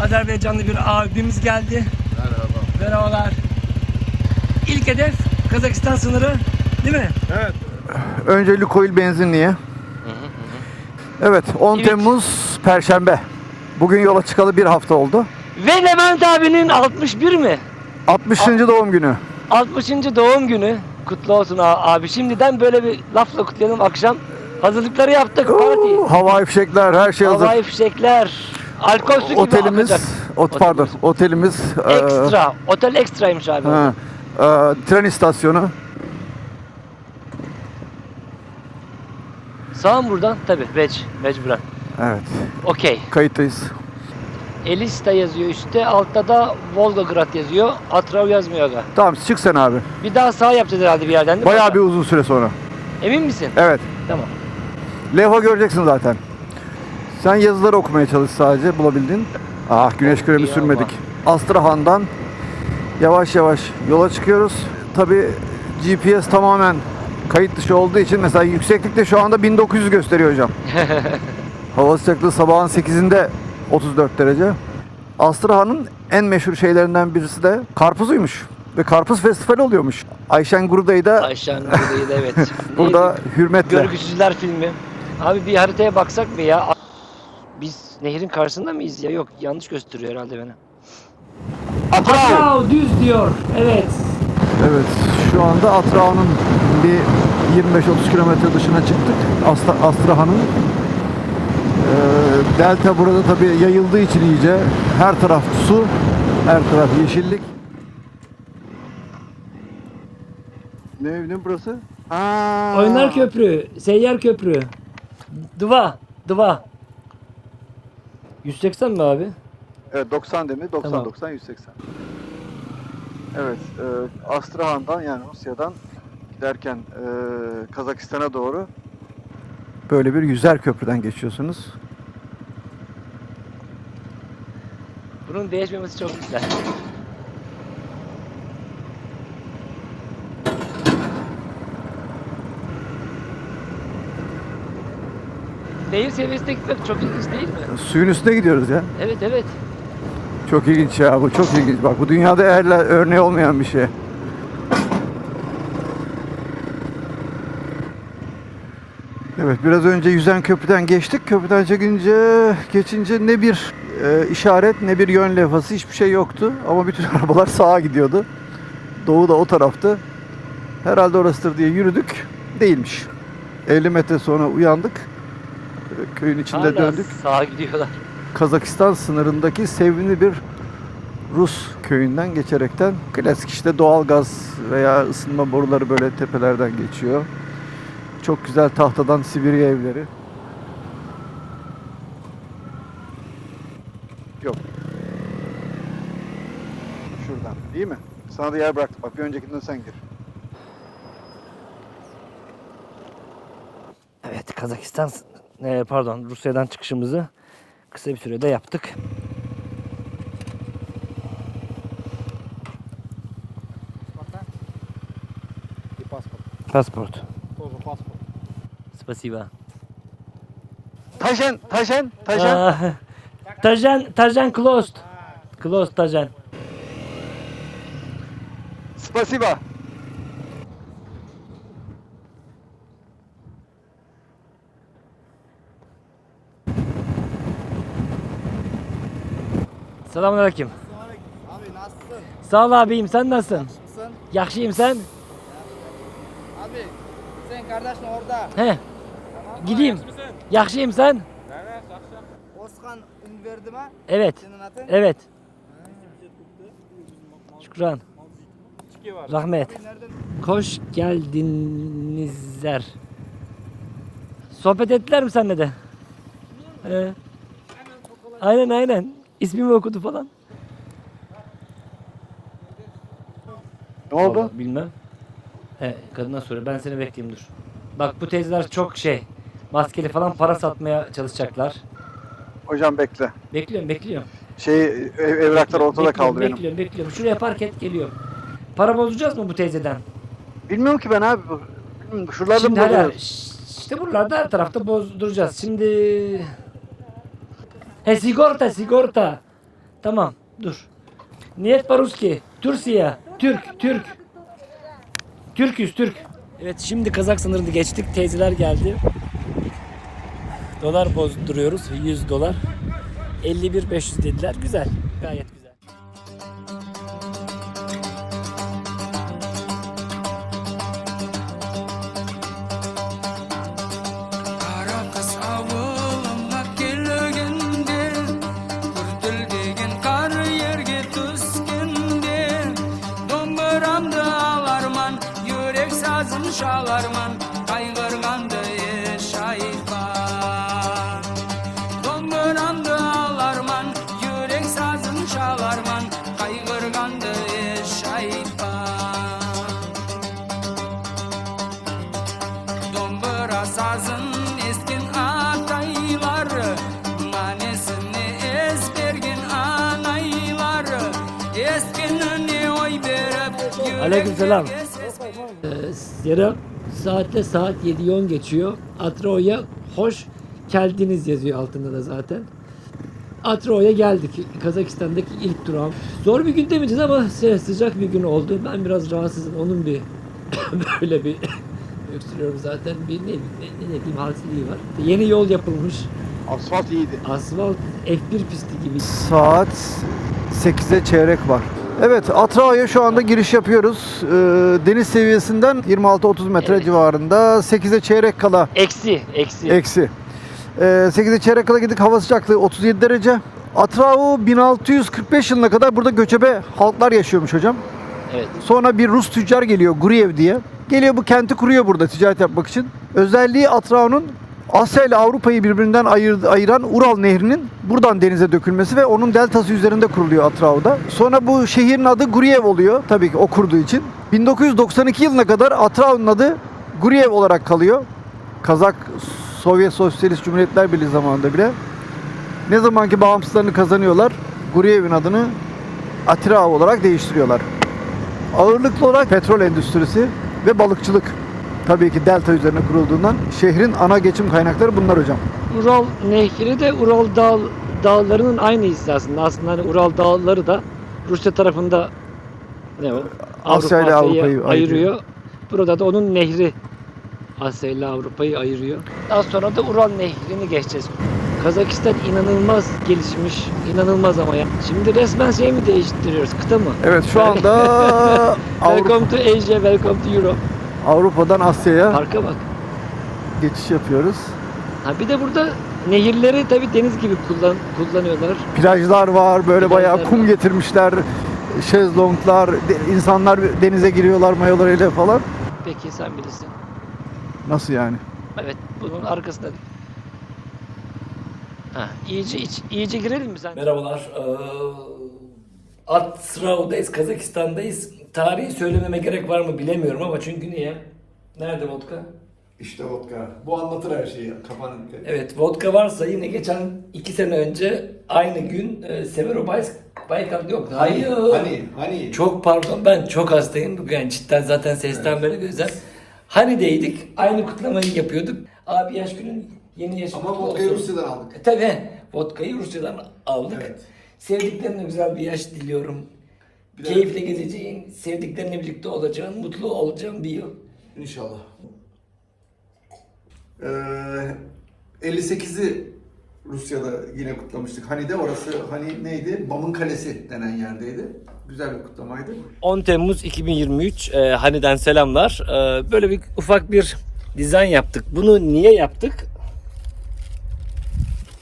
Azerbaycanlı bir abimiz geldi. Merhaba. Merhabalar. İlk hedef Kazakistan sınırı, değil mi? Evet. Önce Lukoil benzinliğe. Evet, 10 Evet. Temmuz Perşembe. Bugün yola çıkalı bir hafta oldu. Ve Levent abinin 61 mi? 60. doğum günü. 60. doğum günü. Kutlu olsun abi. Şimdiden böyle bir lafla kutlayalım akşam. Hazırlıkları yaptık. Parti. Havai fişekler, her şey hazır. Havai fişekler. Alkol su gibi Otelimiz, akacak. pardon, otelimiz Ekstra. Otel ekstraymış abi. tren istasyonu. Sağ mı buradan? Tabii. Mecburen. Evet, Okey. kayıttayız. Elista yazıyor üstte. Altta da Volgograd yazıyor. Atrav yazmıyor aga. Tamam, çık sen abi. Bir daha sağ yapacağız herhalde bir yerden değil mi? Bayağı bir uzun süre sonra. Emin misin? Evet, Tamam. levha göreceksin zaten. Sen yazıları okumaya çalış sadece, bulabildin. Ah, güneş kremi İyi sürmedik. Astrahan'dan yavaş yavaş yola çıkıyoruz. Tabii GPS tamamen kayıt dışı olduğu için mesela yükseklikte şu anda 1900 gösteriyor hocam. Hava sıcaklığı sabahın 8'inde 34 derece. Astrahan'ın en meşhur şeylerinden birisi de karpuzuymuş. Ve karpuz festivali oluyormuş. Ayşen Gurudayı da Ayşen buradaydı evet. burada hürmetle. Görgüsüzler filmi. Abi bir haritaya baksak mı ya? Biz nehrin karşısında mıyız ya? Yok yanlış gösteriyor herhalde beni. Atrav düz diyor. Evet. Evet, şu anda Atrahan'ın bir 25-30 kilometre dışına çıktık. Astrahan'ın delta burada tabii yayıldığı için iyice her taraf su, her taraf yeşillik. Ne burası? Oynar Köprü, Seyyar Köprü. Dıva. 180 mi abi? Evet, 90 demir, 90, Tamam. 90, 180. Evet, Astrahan'dan yani Rusya'dan giderken Kazakistan'a doğru böyle bir yüzer köprüden geçiyorsunuz. Bunun değişmemesi çok güzel. Nehir seviyesine gitmek çok ilginç değil mi? Suyun üstüne gidiyoruz ya. Evet. Çok ilginç ya, bu çok ilginç. Bak, bu dünyada örneği olmayan bir şey. Evet, biraz önce yüzen köprüden geçtik. Köprüden geçince ne bir işaret ne bir yön levhası, hiçbir şey yoktu. Ama bütün arabalar sağa gidiyordu. Doğu da o taraftı. Herhalde orasıdır diye yürüdük. Değilmiş. 50 metre sonra uyandık. Köyün içinde Hala döndük. sağa gidiyorlar. Kazakistan sınırındaki sevimli bir Rus köyünden geçerekten klasik işte doğalgaz veya ısınma boruları böyle tepelerden geçiyor. Çok güzel tahtadan Sibirya evleri. Yok. Şuradan. İyi mi? Sana da yer bıraktım. Bak, bir öncekinden sen gir. Evet Kazakistan Rusya'dan çıkışımızı kısa bir sürede yaptık. Pasport. Spasiba. Tajen. Tajan closed. Closed Tajan. Spasiba. Selamünaleyküm. Abi nasılsın? Sağ ol abiyim, sen nasılsın? Nasılsın? Yaxşıyım sen? Abi sen kardeşin orada. He. Gideyim. Yaxşıyım sen? Oskan ün verdi mi? Evet. Senin adın? Evet. Şükran. Rahmet. Abi nereden? Hoş geldinizler. Sohbet ettiler mi seninle de? Aynen. İsmimi okudu falan. Ne oldu? Vallahi bilmem. Kadına soruyor. Ben seni bekleyeyim dur. Bak bu teyzeler çok maskeli falan para satmaya çalışacaklar. Hocam bekle. Bekliyorum. Evraklar ortada kaldı benim. Bekliyorum. Şuraya park et geliyorum. Para bozacağız mı bu teyzeden? Bilmiyorum ki ben abi. Bilmiyorum. Şuralarda Şimdi mı hala oluyor? işte buralarda her tarafta bozduracağız. Şimdi sigorta. Tamam dur. Niyet Baruski. Türkiye. Türk. Türküz Türk. Evet şimdi Kazak sınırını geçtik. Teyzeler geldi. Dolar bozduruyoruz. 100 dolar. 51.500 dediler. Güzel. Gayet güzel. Kara kız avılına kelgende, kurtulduğun kar yerge tüskende. Domburamda alarman, yürek sazın şalarman, kaygırganda yaşayıpan. Domburamda alarman, yürek sazın şalarman, kaygırganda yaşayıpan. Dombura sazın eskin ataylar, manesini ezbergin anaylar. Eskinini oy verip Aleykümselam. Yarım saatte saat 7'yi 10 geçiyor. Atro'ya hoş geldiniz yazıyor altında da zaten. Atro'ya geldik. Kazakistan'daki ilk durağım. Zor bir gün demeyeceğiz ama sıcak bir gün oldu. Ben biraz rahatsızım. Onun bir böyle bir öksürüyorum zaten. Bir ne diyeyim halsizliği var. Yeni yol yapılmış. Asfalt iyiydi. Asfalt F1 pisti gibi. Saat 8'e çeyrek var. Evet, Atrao'ya şu anda giriş yapıyoruz. Deniz seviyesinden 26-30 metre Evet. civarında. 8'e çeyrek kala Eksi. eksi. 8'e çeyrek kala gittik. Hava sıcaklığı 37 derece. Atrao 1645 yılına kadar burada göçebe halklar yaşıyormuş hocam. Evet. Sonra bir Rus tüccar geliyor, Guriev diye. Geliyor bu kenti kuruyor burada ticaret yapmak için. Özelliği Atrao'nun Asya ile Avrupa'yı birbirinden ayıran Ural Nehri'nin buradan denize dökülmesi ve onun deltası üzerinde kuruluyor Atrao'da. Sonra bu şehrin adı Guriev oluyor tabii ki o kurduğu için. 1992 yılına kadar Atrao'nun adı Guriev olarak kalıyor. Kazak Sovyet Sosyalist Cumhuriyetler Birliği zamanında bile. Ne zamanki bağımsızlarını kazanıyorlar, Guriev'in adını Atrao olarak değiştiriyorlar. Ağırlıklı olarak petrol endüstrisi ve balıkçılık. Tabii ki delta üzerine kurulduğundan şehrin ana geçim kaynakları bunlar hocam. Ural Nehri de Ural dağlarının aynı hissasında. Aslında hani Ural dağları da Rusya tarafında ne o? Asya ile Avrupa'yı ayırıyor. ayırıyor. Burada da onun nehri Asya ile Avrupa'yı ayırıyor. Daha sonra da Ural Nehri'ni geçeceğiz. Kazakistan inanılmaz gelişmiş, inanılmaz ama ya. Şimdi resmen şey mi değiştiriyoruz, kıta mı? Evet şu anda Welcome to Asia, welcome to Europe. Avrupa'dan Asya'ya Parka bak. geçiş yapıyoruz. Ha bir de burada nehirleri tabii deniz gibi kullanıyorlar. Plajlar var, böyle Plajlar bayağı kum var. getirmişler. Şezlonglar, insanlar denize giriyorlar mayolarıyla falan. Peki sen bilirsin. Nasıl yani? Evet, bunun arkasında. Ha, iyice girelim mi sen? Merhabalar. Atrao'dayız, Kazakistan'dayız. Tarihi söylememe gerek var mı bilemiyorum ama çünkü niye? Nerede vodka? İşte vodka. Bu anlatır her şeyi. Kafanı dikkat et. Evet, vodka varsa yine geçen 2 sene önce aynı gün Severobaykal yok. Hayır. Hani. Çok pardon, ben çok hastayım. Yani cidden zaten sesten böyle güzel. Hani'deydik. Aynı kutlamayı yapıyorduk. Abi yaş günün yeni yaş Ama kutlu vodkayı olsun. Rusya'dan aldık. Tabii. Vodkayı Rusya'dan aldık. Evet. Sevdiklerine güzel bir yaş diliyorum. Bir de- Keyifle gezeceğin, sevdiklerinle birlikte olacağın, mutlu olacağın bir yıl. İnşallah. 58'i Rusya'da yine kutlamıştık. Hani de orası hani neydi? Bam'ın Kalesi denen yerdeydi. Güzel bir kutlamaydı. 10 Temmuz 2023 Hani'den selamlar. Böyle bir ufak bir dizayn yaptık. Bunu niye yaptık?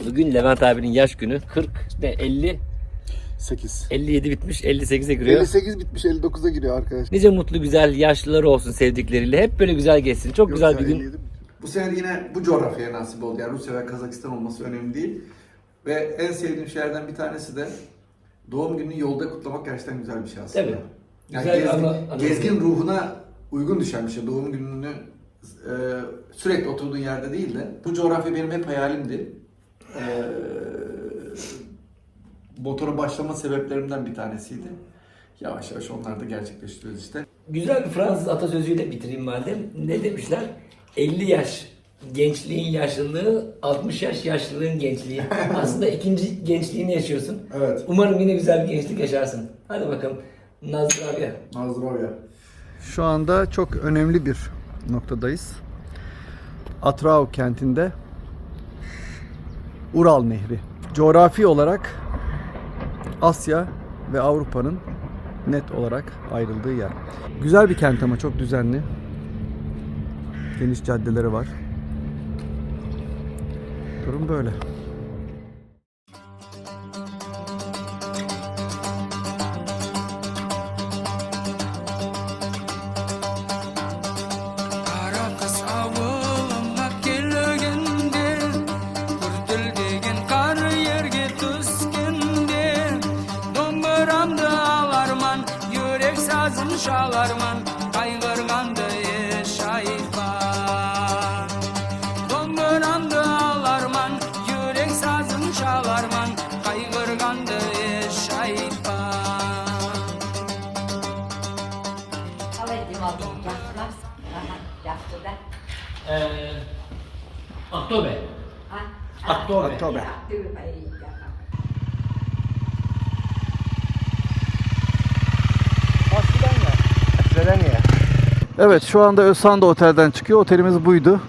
Bugün Levent abinin yaş günü. 8. 57 bitmiş, 58'e giriyor. 58 bitmiş 59'a giriyor arkadaşlar. Nice mutlu güzel yaşlıları olsun sevdikleriyle. Hep böyle güzel geçsin. Çok güzel bir gün. Bu sene de yine bu coğrafyaya nasip oldu. Yani Rusya ve Kazakistan olması önemli değil. Ve en sevdiğim şeylerden bir tanesi de doğum gününü yolda kutlamak gerçekten güzel bir şey aslında. Tabii. Yani Güzel bir gezgin, anı- gezgin ruhuna uygun düşen bir şey. Doğum gününü sürekli oturduğun yerde değil de. Bu coğrafya benim hep hayalimdi. Motora başlama sebeplerimden bir tanesiydi. Yavaş yavaş onları da gerçekleştiriyoruz işte. Güzel bir Fransız atasözüyle bitireyim madem. Ne demişler? 50 yaş Gençliğin yaşlılığı, 60 yaş yaşlılığın gençliği. Aslında ikinci gençliğini yaşıyorsun. Evet. Umarım yine güzel bir gençlik yaşarsın. Hadi bakalım. Nazdravya. Nazdrovya. Şu anda çok önemli bir noktadayız. Atrau kentinde Ural Nehri. Coğrafi olarak Asya ve Avrupa'nın net olarak ayrıldığı yer. Güzel bir kent ama çok düzenli. Geniş caddeleri var. Durum böyle. Kara kız avılına kelgende, Kurtulduğun kar yerge tüskende. Domburamda alarman, yürek sazın şalarman, kaygırganda yaşayıpan. Domburamda alarman, yürek sazın şalarman, kaygırganda yaşayıpan. Alayım aldım yapmaz. Yaptı da. Aktobe. Oktober. Yaptı be. Evet, şu anda Özsanda Otel'den çıkıyor. Otelimiz buydu.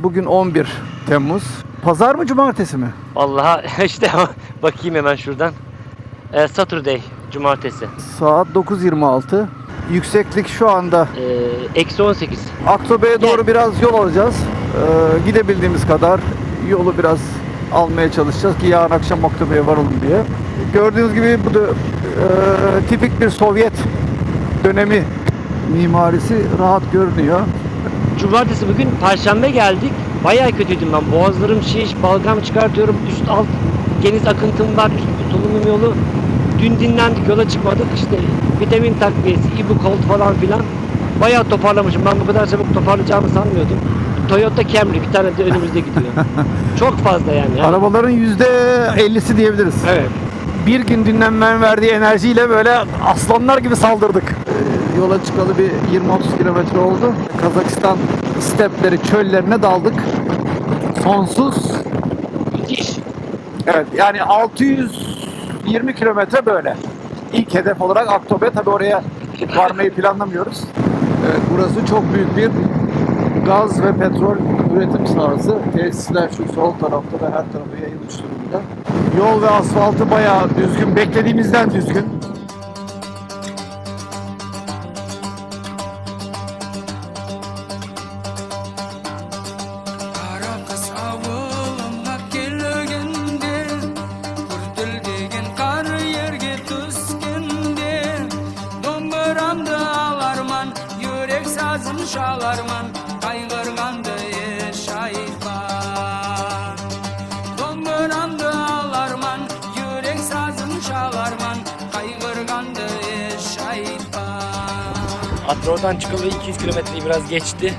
Bugün 11 Temmuz. Pazar mı, cumartesi mi? Vallahi işte bakayım hemen şuradan. Saturday, cumartesi. Saat 9.26. Yükseklik şu anda Eksi 18. Aktobe'ye doğru biraz yol alacağız. Gidebildiğimiz kadar yolu biraz almaya çalışacağız ki yarın akşam Aktobe'ye varalım diye. Gördüğünüz gibi bu da tipik bir Sovyet dönemi mimarisi, rahat görünüyor. Cumartesi bugün, Perşembe geldik. Bayağı kötüydüm ben. Boğazlarım şiş, balgam çıkartıyorum. Üst alt geniz akıntım var. Solunum yolu. Dün dinlendik, yola çıkmadık. İşte vitamin takviyesi, Ibucold falan filan. Bayağı toparlamışım. Ben bu kadar çabuk toparlayacağımı sanmıyordum. Toyota Camry bir tane de önümüzde gidiyor. Çok fazla yani. Arabaların %50'si diyebiliriz. Evet. Bir gün dinlenmenin verdiği enerjiyle böyle aslanlar gibi saldırdık. Yola çıkalı bir 20-30 kilometre oldu. Kazakistan stepleri, çöllerine daldık. Sonsuz. Müthiş. Evet, yani 620 kilometre böyle. İlk hedef olarak Aktobe. Tabi oraya varmayı planlamıyoruz. Evet, burası çok büyük bir gaz ve petrol üretim sahası. Tesisler şu sol tarafta da her tarafa yayılmış durumda. Yol ve asfaltı bayağı düzgün. Beklediğimizden düzgün. Kara kız avılına kelgende, Kurtulduğun kar yerge tüskende. Domburamda alarman, yürek sazın şalarman, kaygırganda yaşayıpan. Domburamda alarman, yürek sazın şalarman, kaygırganda yaşayıpan. Atrau'dan çıkalı 200 kilometreyi biraz geçti.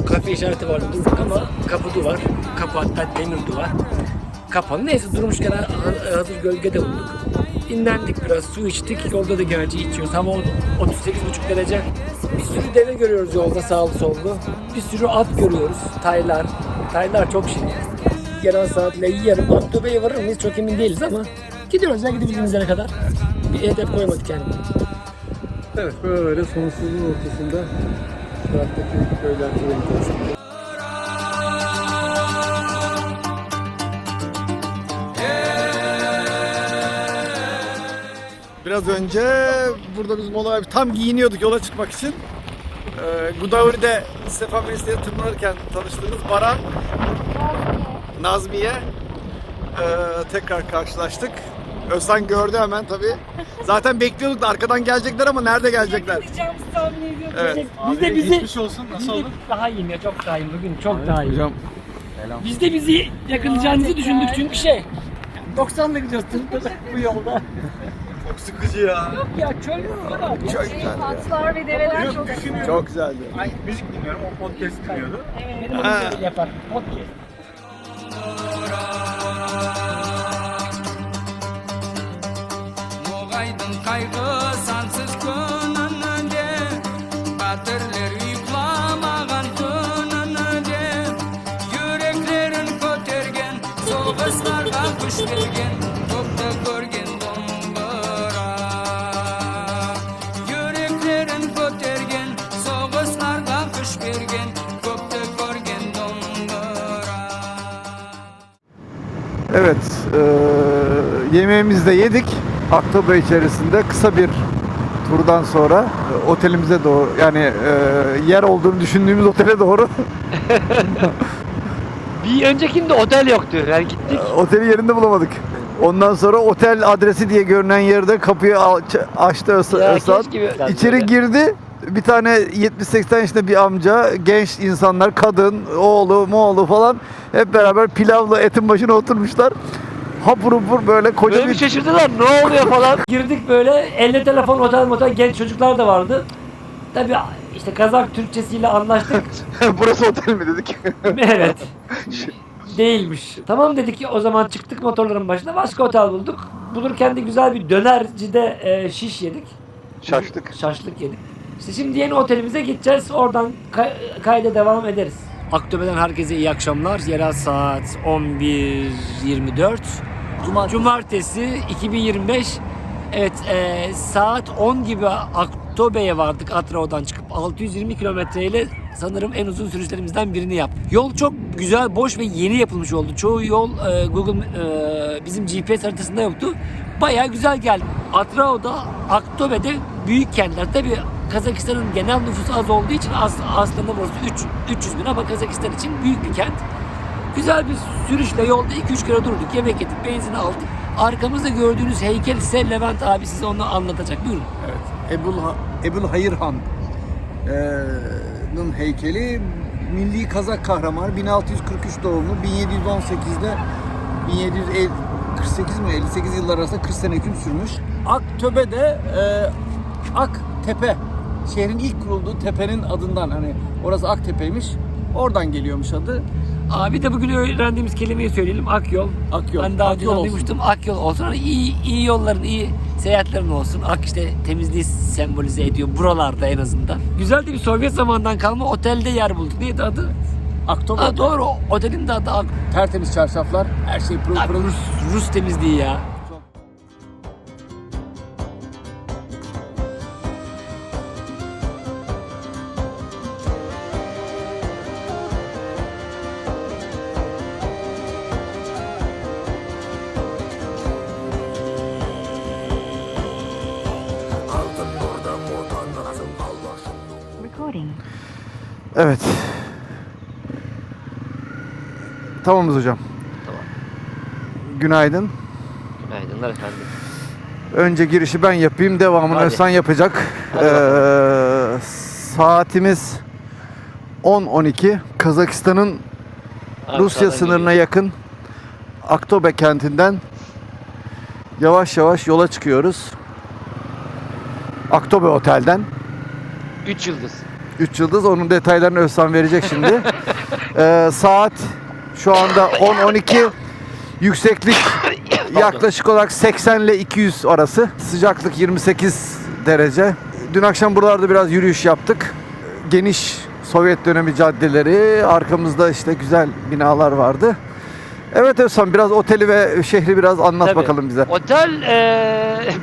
Kafe işareti vardı durduk ama kapı duvar. Kapı hatta demir duvar. Kapalı. Neyse durmuşken hazır gölgede bulduk. Dinlendik biraz, su içtik. Yolda da gerçi içiyoruz. Hava 38,5 derece. Bir sürü deve görüyoruz yolda sağlı sollu. Bir sürü at görüyoruz. Taylar. Taylar çok şirin. Yarın saatle yarım Aktobe'ye varır mıyız çok emin değiliz ama gidiyoruz ya gidebildiğimiz yere kadar. Bir hedef koymadık kendimize. Evet, böyle sonsuzluğun ortasında taraftaki köyler görüyoruz. Biraz önce burada biz mola tam giyiniyorduk yola çıkmak için. Gudavri'de Stefan Mesleğe tırmanırken tanıştığımız Baran, Nazmiye tekrar karşılaştık. Özhan gördü hemen tabii. Zaten bekliyorduk da arkadan gelecekler ama nerede gelecekler? Evet. Biz de bizi geçmiş olsun. Nasıl oldu? Daha iyiyim ya, çok daha iyiyim bugün. Çok daha iyiyim. Hocam Biz de bizi yakalayacağınızı düşündük çünkü 90'la gidiyoruz tırtıklı bu yolda. çok sıkıcı ya. Yok ya çöl yolu var. Çok güzel. Atlar ve develer çok Çok güzeldi. Müzik dinliyorum, o podcast dinliyordu. Benim onu böyle yapar. Podcast. Moğaydın kaygı sansız gününde, Batırlar yıklamagan tününde, Evet, yemeğimizi de yedik. Aktobe içerisinde kısa bir turdan sonra otelimize doğru, yani yer olduğunu düşündüğümüz otele doğru Bir öncekinde otel yoktu. Yani gittik. oteli yerinde bulamadık. Ondan sonra otel adresi diye görünen yerde kapıyı açtı Özsan. İçeri girdi. Bir tane 70-80 yaşında bir amca, genç insanlar, kadın, oğlu falan hep beraber pilavla etin başına oturmuşlar. Hapur hapur böyle koca Böyle bir şaşırdılar. Ne oluyor falan. Girdik böyle. Elde telefon, otel genç çocuklar da vardı. Tabii işte Kazak Türkçesiyle anlaştık. Burası otel mi dedik? Evet. Değilmiş. Tamam dedik ki o zaman çıktık motorların başına. Başka otel bulduk. Bulurken de güzel bir dönercide şiş yedik. Şaşlık yedik. İşte şimdi yeni otelimize gideceğiz. Oradan kayda devam ederiz. Aktobe'den herkese iyi akşamlar. Yerel saat 11.24. Cumartesi 2025. Evet, saat 10 gibi Aktobe'ye vardık Atrao'dan çıkıp 620 kilometreyle sanırım en uzun sürüşlerimizden birini yaptık. Yol çok güzel, boş ve yeni yapılmış oldu. Çoğu yol Google bizim GPS haritasında yoktu. Bayağı güzel geldi. Atrao'da, Aktobe'de büyük kentler. Tabii Kazakistan'ın genel nüfusu az olduğu için aslında burası 300 bin ama Kazakistan için büyük bir kent. Güzel bir sürüşle yolda 2-3 kere durduk, yemek yedik, benzin aldık. Arkamızda gördüğünüz heykel ise Levent abi size onu anlatacak. Buyurun. Evet. Ebul Hayır Han'ın heykeli milli Kazak kahramanı 1643 doğumlu 1718'de 1748 mi 58 yıllar arasında 40 sene hüküm sürmüş. Aktöbe'de Aktepe şehrin ilk kurulduğu tepenin adından, hani orası Aktepe'ymiş. Oradan geliyormuş adı. Abi de bugün öğrendiğimiz kelimeyi söyleyelim. Akyol. Ben daha önce duymuştum. Akyol olsun. Hani iyi yolların, iyi seyahatlerin olsun. Ak işte temizliği sembolize ediyor buralarda en azından. Güzel de bir Sovyet zamanından kalma otelde yer bulduk. Neydi adı? Aktobe. Doğru. Otelin de adı Tertemiz çarşaflar, her şey pırıl pırıl. Rus temizliği ya. Evet. Tamamız hocam. Tamam. Günaydın. Günaydınlar efendim. Önce girişi ben yapayım, devamını Hadi. Özhan yapacak. Saatimiz 10:12. Kazakistan'ın Rusya sınırına yakın Aktobe kentinden yavaş yavaş yola çıkıyoruz. Aktobe Otel'den. 3 yıldız. 3 yıldız. Onun detaylarını Özhan verecek şimdi. Saat şu anda 10:12. Yükseklik yaklaşık olarak 80 ile 200 arası. Sıcaklık 28 derece. Dün akşam buralarda biraz yürüyüş yaptık. Geniş Sovyet dönemi caddeleri, arkamızda işte güzel binalar vardı. Evet Özhan, biraz oteli ve şehri biraz anlat Tabii. bakalım bize. Otel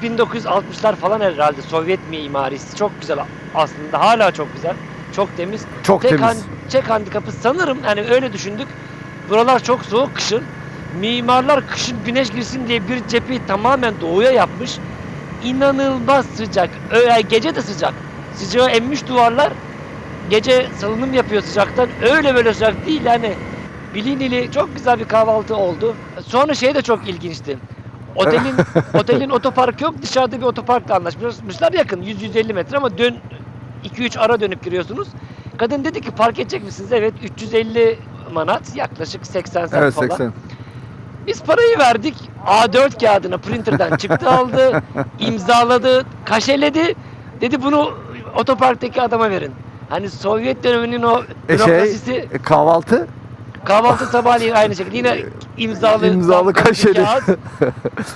1960'lar falan herhalde, Sovyet mimarisi. Çok güzel aslında, hala çok güzel. Çok temiz. Çok temiz. Tek handikapı sanırım, yani öyle düşündük. Buralar çok soğuk kışın. Mimarlar kışın güneş girsin diye bir cepheyi tamamen doğuya yapmış. İnanılmaz sıcak. Gece de sıcak. Sıcağı emmiş duvarlar. Gece salınım yapıyor sıcaktan. Öyle böyle sıcak değil yani. Bilinili çok güzel bir kahvaltı oldu. Sonra şey de çok ilginçti. Otelin otoparkı yok. Dışarıda bir otoparkla anlaşmışlar. Yakın 100-150 metre ama 2-3 ara dönüp giriyorsunuz. Kadın dedi ki park edecek misiniz? Evet, 350 manat, yaklaşık 80 cent Evet, falan. 80. Biz parayı verdik. A4 kağıdına printerden çıktı aldı, imzaladı, kaşeledi. Dedi bunu otoparktaki adama verin. Hani Sovyet döneminin o bürokrasisi. Kahvaltı? Kahvaltı sabahleyin aynı şekilde yine imzalı kaşeli. kağıt.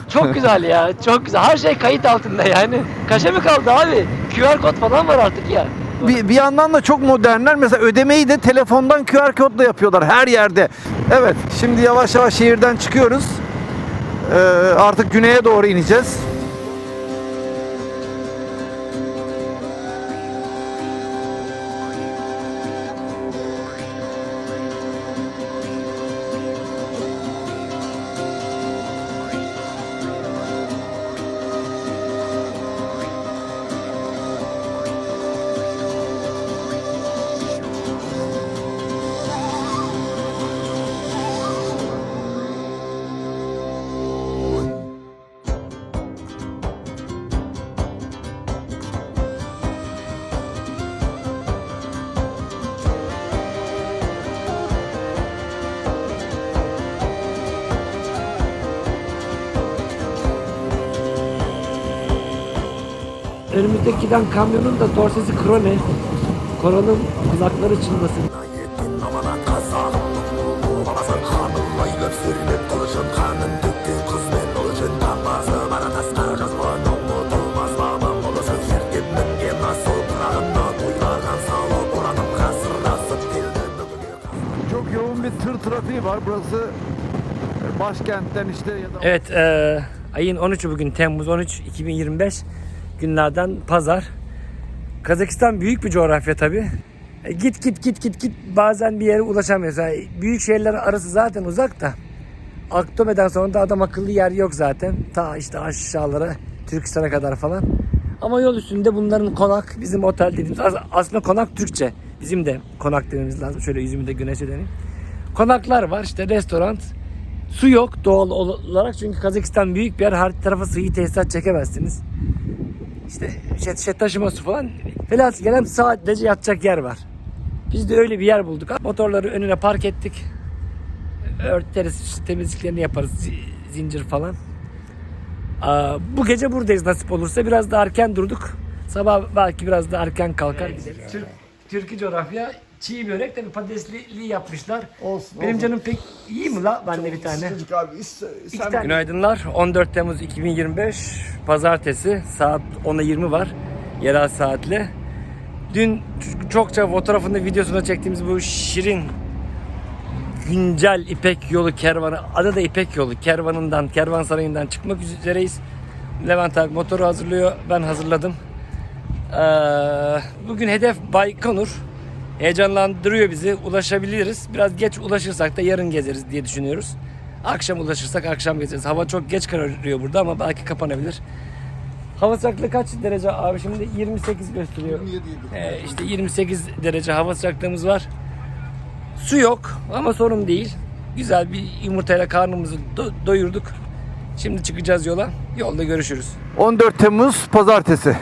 Çok güzel ya, çok güzel. Her şey kayıt altında yani. Kaşe mi kaldı abi? QR kod falan var artık ya. Bir yandan da çok modernler. Mesela ödemeyi de telefondan QR kodla yapıyorlar her yerde. Evet, şimdi yavaş yavaş şehirden çıkıyoruz. Artık güneye doğru ineceğiz. önümüzdeki giden kamyonun da dorsesi krone. Koronun kulakları çınlasın. Çok yoğun bir tır trafiği var. Burası başkentten işte ya da... Evet, ayın 13'ü bugün, Temmuz 13 2025 günlerden pazar. Kazakistan büyük bir coğrafya tabi. Git bazen bir yere ulaşamıyorsun. Yani büyük şehirler arası zaten uzak da. Aktobe'den sonra da adam akıllı yer yok zaten. Ta işte aşağılara, Türkistan'a kadar falan. Ama yol üstünde bunların konak, bizim otel dediğimiz, aslında konak Türkçe. Bizim de konak dememiz lazım. Şöyle yüzümü de güneşe döneyim. Konaklar var, işte restoran. Su yok doğal olarak çünkü Kazakistan büyük bir yer. Her tarafa sıvı tesisat çekemezsiniz. İşte taşıma su falan. Velhasıl gelen sadece yatacak yer var. Biz de öyle bir yer bulduk. Motorları önüne park ettik. Örteriz, işte temizliklerini yaparız. Zincir falan. Bu gece buradayız nasip olursa. Biraz da erken durduk. Sabah belki biraz da erken kalkar gideriz. Türkiye coğrafya. Çiğ börek tabi patatesli yapmışlar. Olsun, Benim olsun. canım pek iyi mi la? Ben de bir tane. Çocuk abi, İki tane. Günaydınlar. 14 Temmuz 2025 Pazartesi saat 10'a 20 var. Yerel saatle. Dün çokça fotoğrafında videosunu çektiğimiz bu şirin güncel İpek Yolu kervanı, adı da İpek Yolu kervansarayından çıkmak üzereyiz. Levent abi motoru hazırlıyor. Ben hazırladım. Bugün hedef Baykonur. Heyecanlandırıyor bizi. Ulaşabiliriz. Biraz geç ulaşırsak da yarın gezeriz diye düşünüyoruz. Akşam ulaşırsak akşam gezeriz. Hava çok geç kararıyor burada ama belki kapanabilir. Hava sıcaklığı kaç derece abi? Şimdi 28 gösteriyor. 27. İşte 28 derece hava sıcaklığımız var. Su yok ama sorun değil. Güzel bir yumurtayla karnımızı doyurduk. Şimdi çıkacağız yola. Yolda görüşürüz. 14 Temmuz Pazartesi.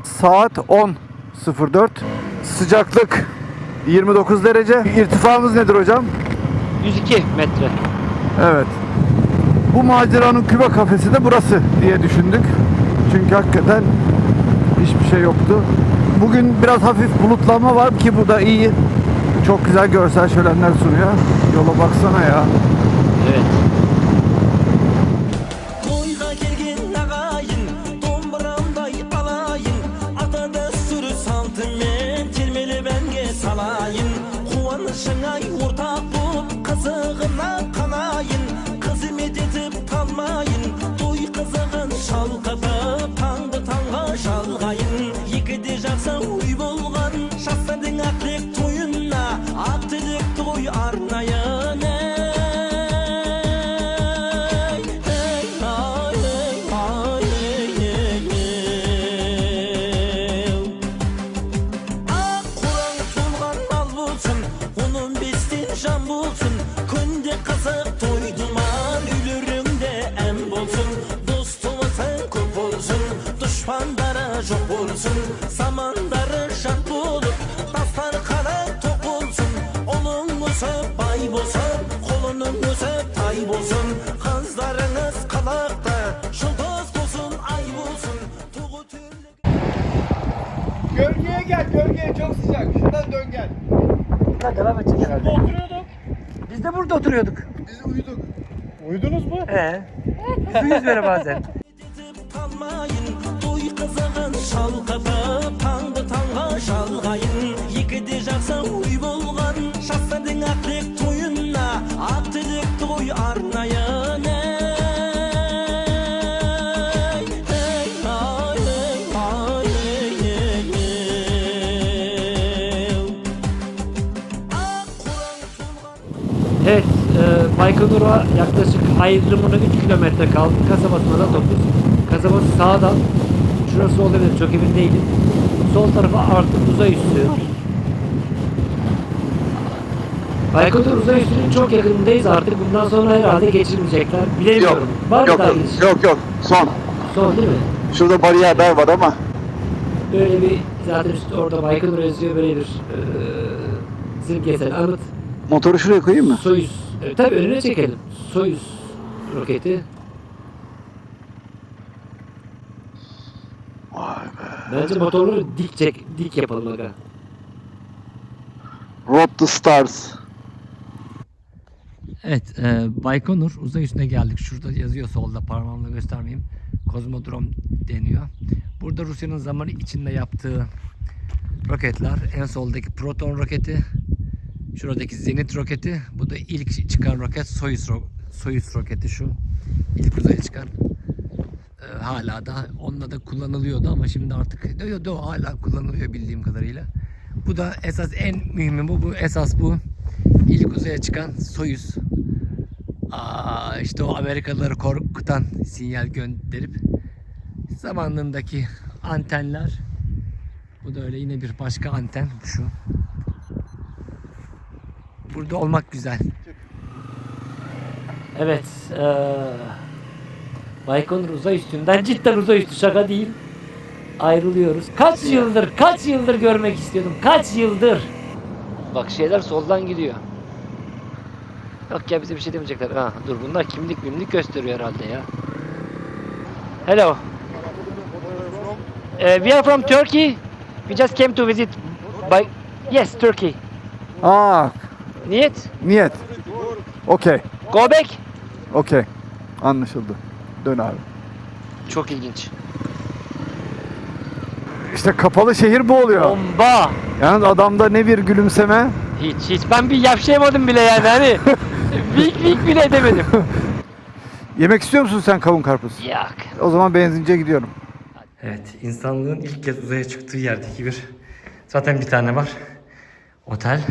Saat 10.04. Sıcaklık 29 derece. İrtifamız nedir hocam? 102 metre. Evet. Bu maceranın Küba kafesi de burası diye düşündük. Çünkü hakikaten hiçbir şey yoktu. Bugün biraz hafif bulutlanma var ki bu da iyi. Çok güzel görsel şölenler sunuyor. Yola baksana ya. Evet. Toyga kelgen nagayın, domburamday alayın. Atada sürü saltымен termeli benge salayın. Kuvanışına ortak bulup kızığına kanayın. Kızmet etip kalmayın, toy kızığın şalkatıp tаңды таңға şalgayın. Yekide жақсы uy bolgan, şahsadың aklek toyuna, ақ тілекті қой арнайын. Can bulsun, kunde kızık toyduman, ülürümde em bolsun. Dostumuzun köp olsun, düşmanları çok olsun. Samanları şart bulup, taslar kalak tok olsun. Onun müsöp bay bolsun, kolunun müsöp tay bolsun. Kızlarınız kalakta, şultoz bolsun, ay bolsun. Tuğu türlü... Gölgeye gel, gölgeye çok sıcak. Şuradan dön gel. Devam edecek herhalde. Oturuyorduk. Biz de burada oturuyorduk. Biz uyuduk. Uyudunuz mu? Suyuz böyle bazen. Kalmayın, toy kızığın şalkatıp tаңды таңға şalgayın. Yekide жақсы uy bolgan, şahsadың aklek toyuna, ақ тілекті қой арнайын. Evet, Baykonur'a yaklaşık ayrımına 3 kilometre kaldı. Kasabasına da 9. Kasabası sağdan. Şurası olabilir, çok emin değilim. Sol tarafa artık uzay üssü. Baykonur uzay üssünün çok yakınındayız artık. Bundan sonra herhalde geçirmeyecekler. Bilemiyorum. Var mı daha geçiş? Yok. Son. Son değil mi? Şurada bariyerler var ama. Böyle bir zaten işte orada Baykonur yazıyor, böyle bir simgesel anıt. Motoru şuraya koyayım mı? Soyuz. Tabii önüne çekelim. Soyuz roketi. Vay be. Bence motorları dik yapalım aga. Road to Stars. Evet, Baykonur uzay üstüne geldik. Şurada yazıyor solda, parmağımla göstermeyeyim. Kozmodrom deniyor. Burada Rusya'nın zaman içinde yaptığı roketler. En soldaki Proton roketi, şuradaki Zenit roketi. Bu da ilk çıkan roket Soyuz roketi şu. İlk uzaya çıkan. Hala da onunla da kullanılıyordu ama şimdi artık hala kullanılıyor bildiğim kadarıyla. Bu da esas en mühimi bu esas bu. İlk uzaya çıkan Soyuz. İşte o Amerikalıları korkutan sinyal gönderip zamanındaki antenler. Bu da öyle yine bir başka anten şu. Burada olmak güzel. Evet. Baykonur uzay üstünden, cidden uzay üstü, şaka değil, ayrılıyoruz. Kaç yıldır görmek istiyordum. Kaç yıldır. Bak şeyler soldan gidiyor. Yok ya, bize bir şey demeyecekler. Ha, dur, bunlar kimlik gösteriyor herhalde ya. Hello. We are from Turkey. We just came to visit by... Yes, Turkey. Niyet. Okey. Go back. Okey. Anlaşıldı. Dön abi. Çok ilginç. İşte kapalı şehir bu oluyor. Bomba. Yani adamda ne bir gülümseme. Hiç ben bir yavşayamadım bile yani, hani vik bile edemedim. Yemek istiyor musun sen kavun karpuz? Yok. O zaman benzinciye gidiyorum. Evet, insanlığın ilk kez uzaya çıktığı yerdeki zaten bir tane var. Otel.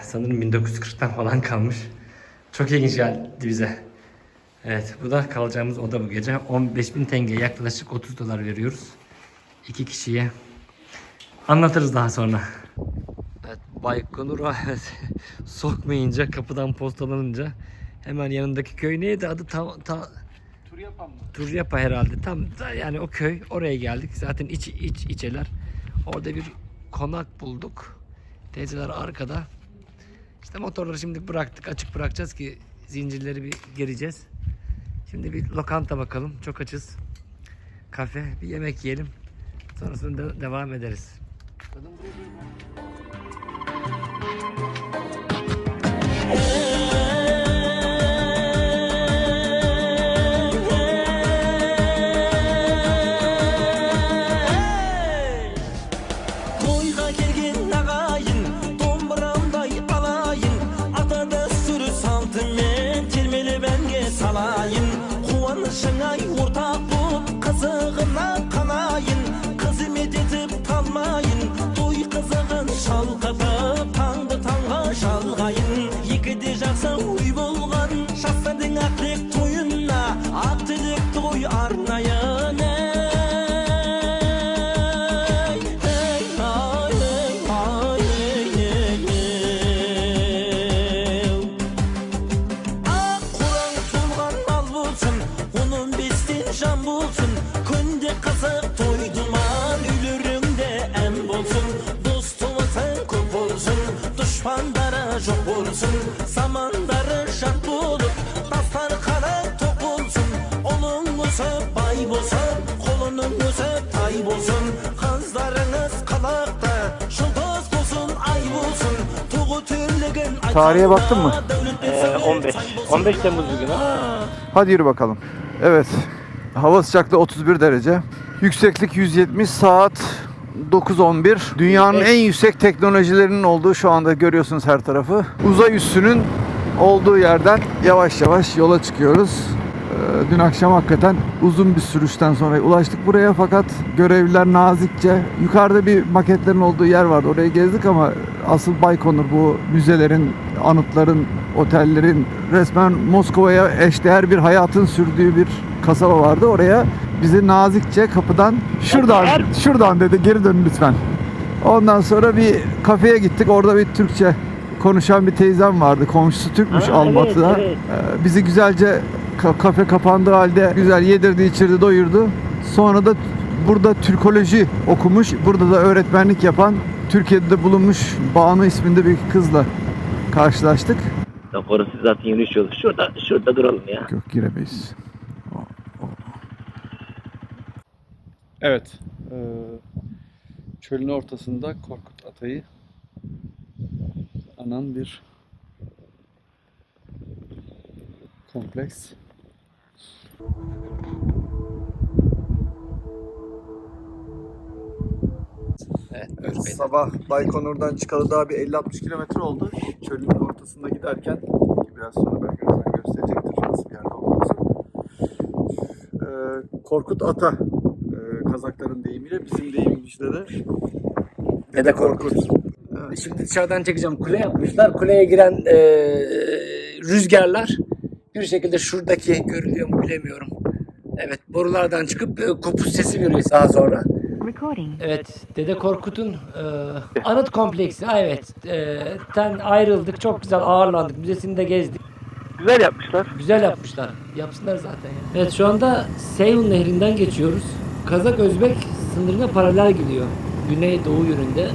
Sanırım 1940'tan falan kalmış. Çok ilginç geldi bize. Evet, bu da kalacağımız oda bu gece. 15.000 tenge, yaklaşık 30 dolar veriyoruz. 2 kişiye. Anlatırız daha sonra. Evet, Baykonur'a sokmayınca, kapıdan postalanınca hemen yanındaki köy neydi adı? Turyapa mı? Turyapa herhalde. Tam yani o köy, oraya geldik. Zaten içeler. Orada bir konak bulduk. Teyzeler arkada. İşte motorları şimdi bıraktık. Açık bırakacağız ki zincirleri bir gereceğiz. Şimdi bir lokanta bakalım. Çok açız. Kafe, bir yemek yiyelim. Sonrasında devam ederiz. Toyga kelgen nagayın, domburamday alayın. Ata döstürü saltın men, kelmeli benge salayın. Kuvanışına ortak bulup, kızığına kanayın. Kızmet etip talmayın, toy kızığın şalkatıp, tаңды таңға şalgayın. Yekide jaksa uy bolgan, şahsadın aklek toyuna, ak tilek toy arnayın. Can bulsun, kunde kazık toyduman, ülürümde em bolsun. Dostuma sen köp olsun, düşmanlara çok olsun. Samanları şart bulup, taslar kara tok olsun. Olun söp bay bolsun, kolunun söp tay bolsun. Kızlarınız kalakta, şıldoz bolsun, ay bolsun. Tuğu türlügün Tarihe baktın mı? 15 Temmuz bugün ha. Hadi yürü bakalım. Evet. Hava sıcaklığı 31 derece. Yükseklik 170, saat 9:11. Dünyanın en yüksek teknolojilerinin olduğu, şu anda görüyorsunuz her tarafı. Uzay üssünün olduğu yerden yavaş yavaş yola çıkıyoruz. Dün akşam hakikaten uzun bir sürüşten sonra ulaştık buraya, fakat görevliler nazikçe, yukarıda bir maketlerin olduğu yer vardı, oraya gezdik ama asıl Baykonur, bu müzelerin, anıtların, otellerin, resmen Moskova'ya eşdeğer bir hayatın sürdüğü bir kasaba vardı. Oraya bizi nazikçe kapıdan şuradan dedi, geri dönün lütfen. Ondan sonra bir kafeye gittik. Orada bir Türkçe konuşan bir teyzem vardı. Komşusu Türkmüş Almatı'da. Evet. Bizi güzelce kafe kapandığı halde güzel yedirdi, içirdi, doyurdu. Sonra da burada Türkoloji okumuş. Burada da öğretmenlik yapan, Türkiye'de de bulunmuş Banu isminde bir kızla karşılaştık. Orası zaten yürüyüş yolu. Şurada duralım ya. Yok, giremeyiz. Evet. Çölün ortasında Korkut Atay'ı anan bir kompleks. Evet, sabah Baykonur'dan çıkalı daha bir 50-60 kilometre oldu. Çölün ortasında giderken, ki biraz sonra belki gösterecektir nasıl bir yerde olduğumuzu. Korkut Ata, Kazakların deyimiyle, bizim deyimimizde de Dede Korkut. Şimdi dışarıdan çekeceğim. Kule yapmışlar. Kuleye giren rüzgarlar bir şekilde şuradaki görülüyor mu bilemiyorum. Evet, borulardan çıkıp kopuz sesi veriyor daha sonra. Evet, Dede Korkut'un anıt kompleksi. Evet, ten ayrıldık. Çok güzel ağırlandık. Müzesini de gezdik. güzel yapmışlar. Güzel yapmışlar. Yapsınlar zaten. Evet, şu anda Seyun Nehri'nden geçiyoruz. Kazak-Özbek sınırına paralel gidiyor. Güney-doğu yönünde.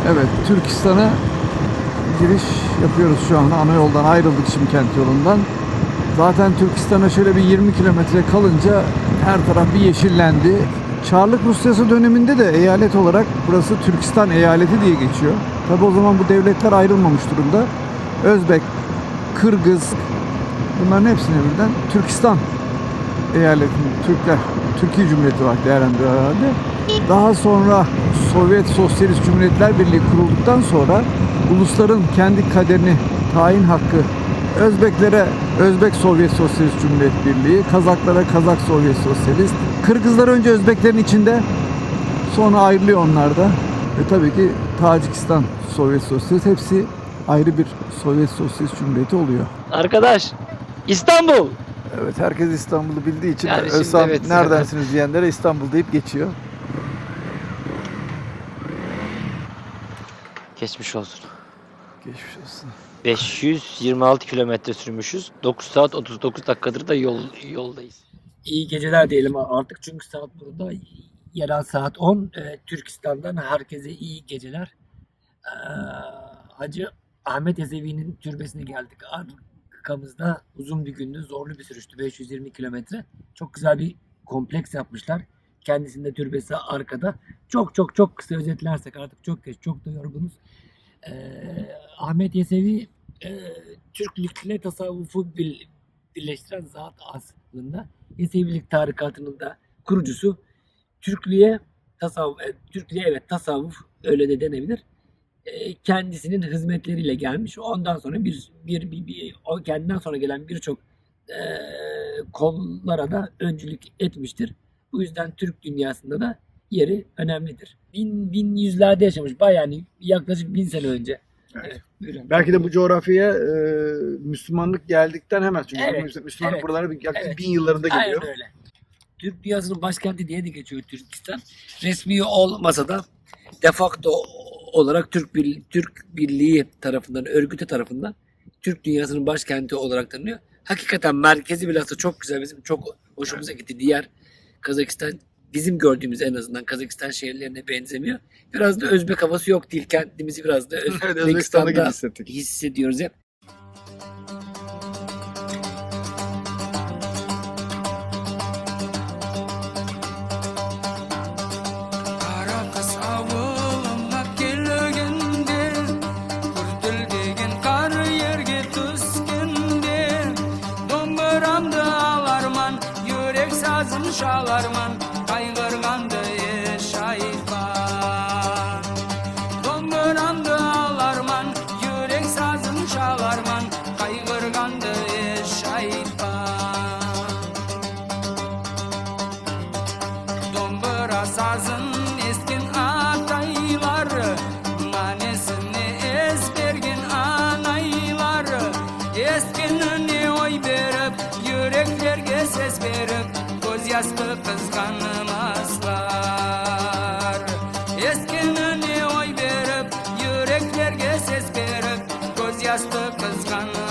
Evet, Türkistan'a giriş yapıyoruz şu anda. Ana yoldan ayrıldık, Şimkent yolundan. Zaten Türkistan'a şöyle bir 20 kilometre kalınca her taraf bir yeşillendi. Çarlık Rusyası döneminde de eyalet olarak burası Türkistan eyaleti diye geçiyor. Tabi o zaman bu devletler ayrılmamış durumda. Özbek, Kırgız, bunların hepsine birden Türkistan eyaletinin Türkler, Türkiye Cumhuriyeti olarak değerlendiriyor herhalde. Daha sonra Sovyet Sosyalist Cumhuriyetler Birliği kurulduktan sonra ulusların kendi kaderini tayin hakkı Özbeklere Özbek Sovyet Sosyalist Cumhuriyet Birliği, Kazaklara Kazak Sovyet Sosyalist, Kırgızlar önce Özbeklerin içinde, sonra ayrılıyor onlar da. Ve tabii ki Tacikistan Sovyet Sosyalist, hepsi ayrı bir Sovyet Sosyalist Cumhuriyeti oluyor. Arkadaş, İstanbul! Evet, herkes İstanbul'u bildiği için Yani şimdi Özlem evet. neredensiniz diyenlere İstanbul deyip geçiyor. Geçmiş olsun. Geçmiş olsun. 526 kilometre sürmüşüz. 9 saat 39 dakikadır da yoldayız. İyi geceler diyelim artık çünkü saat burada yerel saat 10. Türkistan'dan herkese iyi geceler. Hacı Ahmet Yesevi'nin türbesine geldik. Arkamızda uzun bir gündü, zorlu bir sürüştü. 520 kilometre. Çok güzel bir kompleks yapmışlar. Kendisinde türbesi arkada. Çok kısa özetlersek artık çok geç, çok da yorgunuz. Ahmet Yesevi Türklükle tasavvufu birleştiren zat aslında. Yesevilik tarikatının da kurucusu. Türklüğe evet tasavvuf öyle de denebilir. Kendisinin hizmetleriyle gelmiş. Ondan sonra o kendinden sonra gelen birçok kollara da öncülük etmiştir. Bu yüzden Türk dünyasında da yeri önemlidir. Bin yüzlerde yaşamış. Yani yaklaşık 1000 sene önce. Evet. Buyurun. Belki de bu coğrafyaya Müslümanlık geldikten hemen. Çünkü Evet, Müslümanlık evet, buralara yaklaşık evet. 1000 yıllarında geliyor. Aynen öyle. Türk dünyasının başkenti diye de geçiyor Türkistan. Resmi olmasa da de facto olarak Türk Birliği tarafından, örgütü tarafından Türk dünyasının başkenti olarak tanınıyor. Hakikaten merkezi bilhassa çok güzel, bizim çok hoşumuza gitti. Diğer Kazakistan, bizim gördüğümüz en azından Kazakistan şehirlerine benzemiyor. Biraz da Özbek havası yok değil. Kendimizi biraz da Özbekistan'da gibi Özbekistan'da hissediyoruz hep. Kara kız avılıma kelgende, kurtulduğun kar yerge tüskende. Domburamdı alarman, yürek sazım şalarman, kaygırgandı yaşayıpan. Domburamdı alarman, yürek sazım şalarman, kaygırgandı yaşayıpan. Dombura sazın eskin ataylar, manesini esbergin anaylar. Eskinini oy verip, yüreklerge ses verip, göz yastı kızganmazlar. Eskinini oy verip, yüreklerge ses verip, göz yastı kızganmazlar.